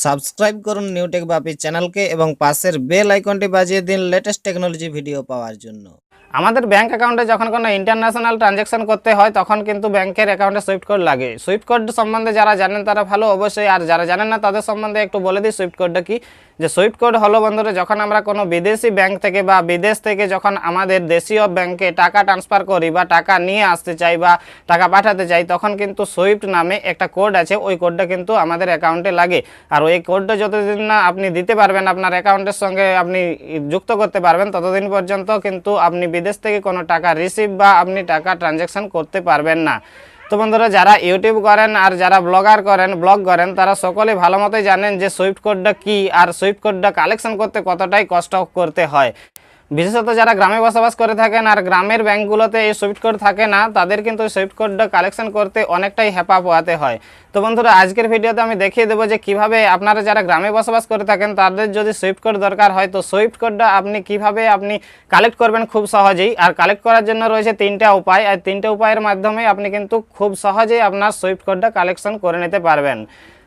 Subscribe করুন Newtech বাপি চ্যানেলকে এবং পাশের বেল আইকনটি বাজিয়ে দিন লেটেস্ট টেকনোলজি ভিডিও পাওয়ার জন্য। আমাদের ব্যাংক অ্যাকাউন্টে যখন কোনো ইন্টারন্যাশনাল ট্রানজ্যাকশন করতে হয় তখন কিন্তু ব্যাংকের অ্যাকাউন্টে সুইফট কোড লাগে। সুইফট কোড সম্বন্ধে যারা জানেন তারা ভালো অবশ্যই, আর যারা জানেন না তাদের সম্বন্ধে একটু বলে দিই সুইফট কোডটা কি। যে সুইফট কোড হলো বন্ধুরা, যখন আমরা কোনো বিদেশি ব্যাংক থেকে বা বিদেশ থেকে যখন আমাদের দেশীয় ব্যাংকে টাকা ট্রান্সফার করি বা টাকা নিয়ে আসতে চাই বা টাকা পাঠাতে চাই, তখন কিন্তু সুইফট নামে একটা কোড আছে, ওই কোডটা কিন্তু আমাদের অ্যাকাউন্টে লাগে। আর ওই কোডটা যতদিন না আপনি দিতে পারবেন, আপনার অ্যাকাউন্টের সঙ্গে আপনি যুক্ত করতে পারবেন, ততদিন পর্যন্ত কিন্তু আপনি বিদেশ থেকে কোনো টাকা রিসিভ বা আপনি টাকা ট্রানজ্যাকশন করতে পারবেন না। তো বন্ধুরা, যারা ইউটিউব করেন আর যারা ব্লগ করেন তারা সকলে ভালো মতোই জানেন যে সুইফট কোডটা কী আর সুইফট কোডটা কালেকশন করতে কতটাই কষ্ট করতে হয়। বিশেষত যারা গ্রামে বসবাস করে থাকেন আর গ্রামের ব্যাংকগুলোতে এই সুইফট কোড থাকে না, তাদের কিন্তু সুইফট কোডটা কালেকশন করতে অনেকটাই হেপা পোহাতে হয়। তো বন্ধুরা, আজকের ভিডিওতে আমি দেখিয়ে দেবো যে কিভাবে আপনারা যারা গ্রামে বসবাস করে থাকেন তাদের যদি সুইফট কোড দরকার হয়, তো সুইফট কোডটা আপনি কিভাবে কালেক্ট করবেন খুব সহজেই। আর কালেক্ট করার জন্য রয়েছে তিনটা উপায়, আর তিনটে উপায়ের মাধ্যমে আপনি কিন্তু খুব সহজেই আপনার সুইফট কোডটা কালেকশন করে নিতে পারবেন।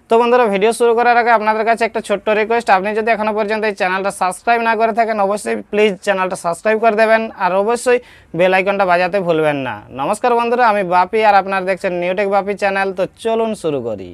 তো বন্ধুরা, ভিডিও শুরু করার আগে আপনাদের কাছে একটা ছোট্ট রিকোয়েস্ট, আপনি যদি এখনো পর্যন্ত এই চ্যানেলটা সাবস্ক্রাইব না করে থাকেন অবশ্যই প্লিজ চ্যানেলটা সাবস্ক্রাইব করে দেবেন আর অবশ্যই বেল আইকনটা বাজাতে ভুলবেন না। নমস্কার বন্ধুরা, আমি বাপি আর আপনারা দেখছেন নিউটেক বাপি চ্যানেল। তো চলুন শুরু করি।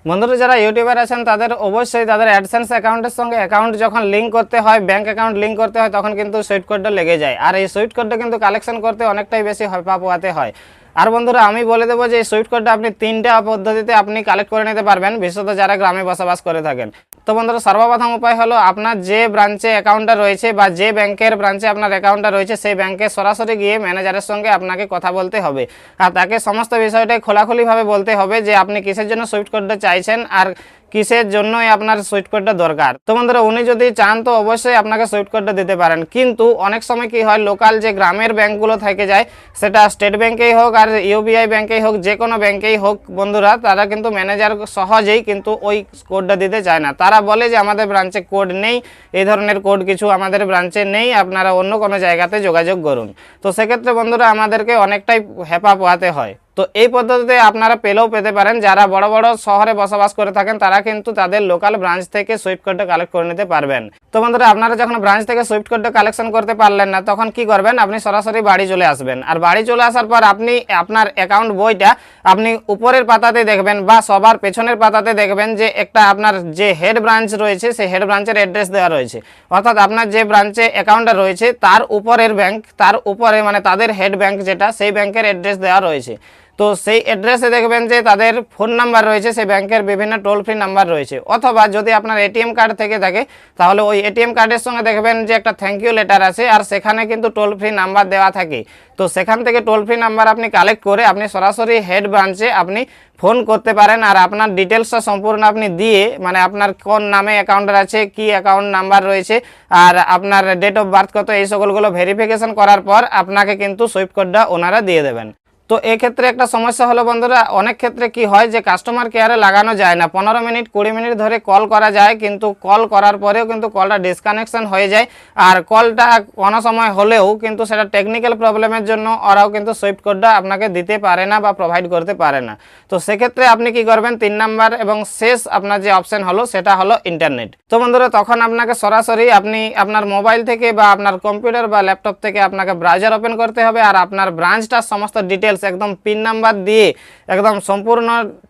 বন্ধুরা, যারা ইউটিউবার আছেন তাদের অবশ্যই তাদের অ্যাডসেন্স অ্যাকাউন্টের সঙ্গে অ্যাকাউন্ট যখন লিঙ্ক করতে হয়, ব্যাঙ্ক অ্যাকাউন্ট লিঙ্ক করতে হয়, তখন কিন্তু সুইফট কোডটা লেগে যায়। আর এই সুইফট কোডটা কিন্তু কালেকশন করতে অনেকটাই বেশি হেপা পোহাতে হয়। আর বন্ধুরা, আমি বলে দেবো যে এই সুইফট কোডটা আপনি তিনটা পদ্ধতিতে আপনি কালেক্ট করে নিতে পারবেন, বিশেষত যারা গ্রামে বসবাস করে থাকেন। তো বন্ধুরা, সর্বপ্রথম উপায় হলো আপনার যে ব্রাঞ্চে অ্যাকাউন্টটা রয়েছে বা যে ব্যাংকের ব্রাঞ্চে আপনার অ্যাকাউন্টটা রয়েছে সেই ব্যাংকে সরাসরি গিয়ে ম্যানেজারের সঙ্গে আপনাকে কথা বলতে হবে আর তাকে সমস্ত বিষয়টাই খোলাখুলিভাবে বলতে হবে যে আপনি কিসের জন্য সুইফট কোডটা চাইছেন আর কিসের জন্যই আপনার সুইফট কোডটা দরকার। তো বন্ধুরা, উনি যদি চান তো অবশ্যই আপনাকে সুইফট কোডটা দিতে পারেন, কিন্তু অনেক সময় কি হয়, লোকাল যে গ্রামের ব্যাংকগুলো থেকে যায়, সেটা স্টেট ব্যাংকেই হোক আর ইউবিআই ব্যাংকেই হোক, যে কোনো ব্যাংকেই হোক বন্ধুরা, তারা কিন্তু ম্যানেজার সহজেই কিন্তু ওই কোডটা দিতে চায় না। তারা বলে যে আমাদের ব্রাঞ্চে কোড নেই, এই ধরনের কোড কিছু আমাদের ব্রাঞ্চে নেই, আপনারা অন্য কোনো জায়গাতে যোগাযোগ করুন। তো সেক্ষেত্রে বন্ধুরা আমাদেরকে অনেকটাই হেপা পোহাতে হয়। তো এই পদ্ধতিতে আপনারা পেতে পারেন। যারা বড় বড় শহরে বসবাস করে থাকেন তারা কিন্তু তাদের লোকাল ব্রাঞ্চ থেকে সুইফট কোডটা কালেক্ট করে নিতে পারবেন। তো বন্ধুরা, আপনারা যখন ব্রাঞ্চ থেকে সুইফট কোডটা কালেকশন করতে পারলেন না, তখন কি করবেন, আপনি সরাসরি বাড়ি চলে আসবেন। আর বাড়ি চলে আসার পর আপনি আপনার অ্যাকাউন্ট বইটা আপনি উপরের পাতাতে দেখবেন বা সবার পেছনের পাতাতে দেখবেন যে একটা আপনার যে হেড ব্রাঞ্চ রয়েছে সেই হেড ব্রাঞ্চের অ্যাড্রেস দেওয়া রয়েছে, অর্থাৎ আপনার যে ব্রাঞ্চে অ্যাকাউন্টটা রয়েছে তার উপরের ব্যাংক, তার উপরে মানে তাদের হেড ব্যাংক যেটা, সেই ব্যাংকের অ্যাড্রেস দেওয়া রয়েছে। তো সেই অ্যাড্রেসে দেখবেন যে তাদের ফোন নাম্বার রয়েছে, সেই ব্যাংকের বিভিন্ন টোল ফ্রি নাম্বার রয়েছে, অথবা যদি আপনার এটিএম কার্ড থেকে থাকে তাহলে ওই এটিএম কার্ডের সঙ্গে দেখবেন যে একটা থ্যাংক ইউ লেটার আছে আর সেখানে কিন্তু টোল ফ্রি নাম্বার দেওয়া থাকে। তো সেখান থেকে টোল ফ্রি নাম্বার আপনি কালেক্ট করে আপনি সরাসরি হেড ব্রাঞ্চে আপনি ফোন করতে পারেন আর আপনার ডিটেলসটা সম্পূর্ণ আপনি দিয়ে, মানে আপনার কোন নামে অ্যাকাউন্ট আছে, কি অ্যাকাউন্ট নাম্বার রয়েছে আর আপনার ডেট অফ বার্থ কত, এই সকলগুলো ভেরিফিকেশন করার পর আপনাকে কিন্তু সুইফট কোডটা ওনারা দিয়ে দেবেন। তো এক্ষেত্রে একটা সমস্যা হলো বন্ধুরা, অনেক ক্ষেত্রে কি হয় যে কাস্টমার কেয়ারে লাগানো যায় না, 15 মিনিট 20 মিনিট ধরে কল করা যায়, কিন্তু কল করার পরেও কিন্তু কলটা ডিসকানেকশন হয়ে যায়। আর কলটা কোনো সময় হলেও কিন্তু সেটা টেকনিক্যাল প্রবলেমের জন্য ওরাও কিন্তু সুইফট কোডটা আপনাকে দিতে পারে না বা প্রোভাইড করতে পারে না। তো সেক্ষেত্রে আপনি কি করবেন, 3 নাম্বার এবং শেষ আপনার যে অপশন হলো সেটা হলো ইন্টারনেট। তো বন্ধুরা, তখন আপনাকে সরাসরি আপনি আপনার মোবাইল থেকে বা আপনার কম্পিউটার বা ল্যাপটপ থেকে আপনাকে ব্রাউজার ওপেন করতে হবে আর আপনার ব্রাঞ্চটার সমস্ত ডিটেলস একদম পিন নাম্বার দিয়ে একদম সম্পূর্ণ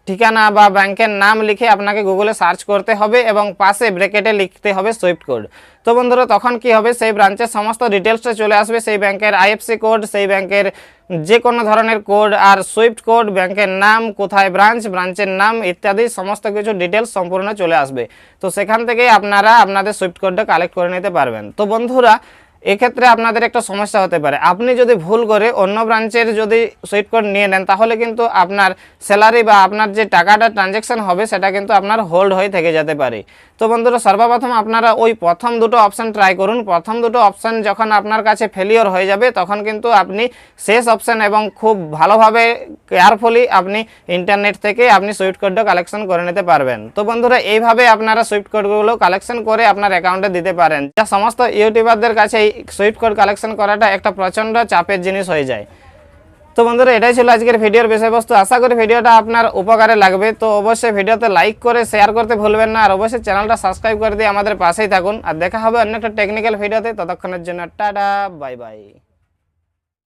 ঠিকানা বা ব্যাংকের নাম লিখে আপনাকে গুগলে সার্চ করতে হবে এবং পাশে ব্র্যাকেটে লিখতে হবে সুইফট কোড। তো বন্ধুরা, তখন কি হবে, সেই ব্রাঞ্চের সমস্ত ডিটেলসটা চলে আসবে, সেই ব্যাংকের আইএফসি কোড, সেই ব্যাংকের যে কোনো ধরনের কোড আর সুইফট কোড, ব্যাংকের নাম, কোথায় ব্রাঞ্চ, ব্রাঞ্চের নাম ইত্যাদি সমস্ত কিছু ডিটেলস সম্পূর্ণ চলে আসবে। তো সেখান থেকেই আপনারা আপনাদের সুইফট কোডটা কালেক্ট করে নিতে পারবেন। তো বন্ধুরা, এক্ষেত্রে আপনাদের একটা সমস্যা হতে পারে, আপনি যদি ভুল করে অন্য ব্রাঞ্চের যদি সুইফট কোড নিয়ে নেন তাহলে কিন্তু আপনার স্যালারি বা আপনার যে টাকাটা ট্রানজ্যাকশন হবে সেটা কিন্তু আপনার হোল্ড হয়ে থেকে যেতে পারে। তো বন্ধুরা, সর্বপ্রথম আপনারা ওই প্রথম দুটো অপশান ট্রাই করুন। প্রথম দুটো অপশান যখন আপনার কাছে ফেলিওর হয়ে যাবে তখন কিন্তু আপনি শেষ অপশান এবং খুব ভালোভাবে কেয়ারফুলি আপনি ইন্টারনেট থেকে আপনি সুইফট কোডটা কালেকশন করে নিতে পারবেন। তো বন্ধুরা, এইভাবে আপনারা সুইফট কোডগুলো কালেকশন করে আপনার অ্যাকাউন্টে দিতে পারেন, যা সমস্ত ইউটিউবারদের কাছে সুইফট কোড কালেকশন করাটা একটা প্রচণ্ড চাপের জিনিস হয়ে যায়। তো বন্ধুরা এটাই ছিল আজকের ভিডিওর বিষয়বস্তু। আশা করি ভিডিওটা আপনার উপকারে লাগবে। তো অবশ্যই ভিডিওতে লাইক করে শেয়ার করতে ভুলবেন না, আর অবশ্যই চ্যানেলটা সাবস্ক্রাইব করে দিয়ে আমাদের পাশেই থাকুন। আর দেখা হবে অন্য একটা টেকনিক্যাল ভিডিওতে। ততক্ষণের জন্য টাটা, বাই বাই।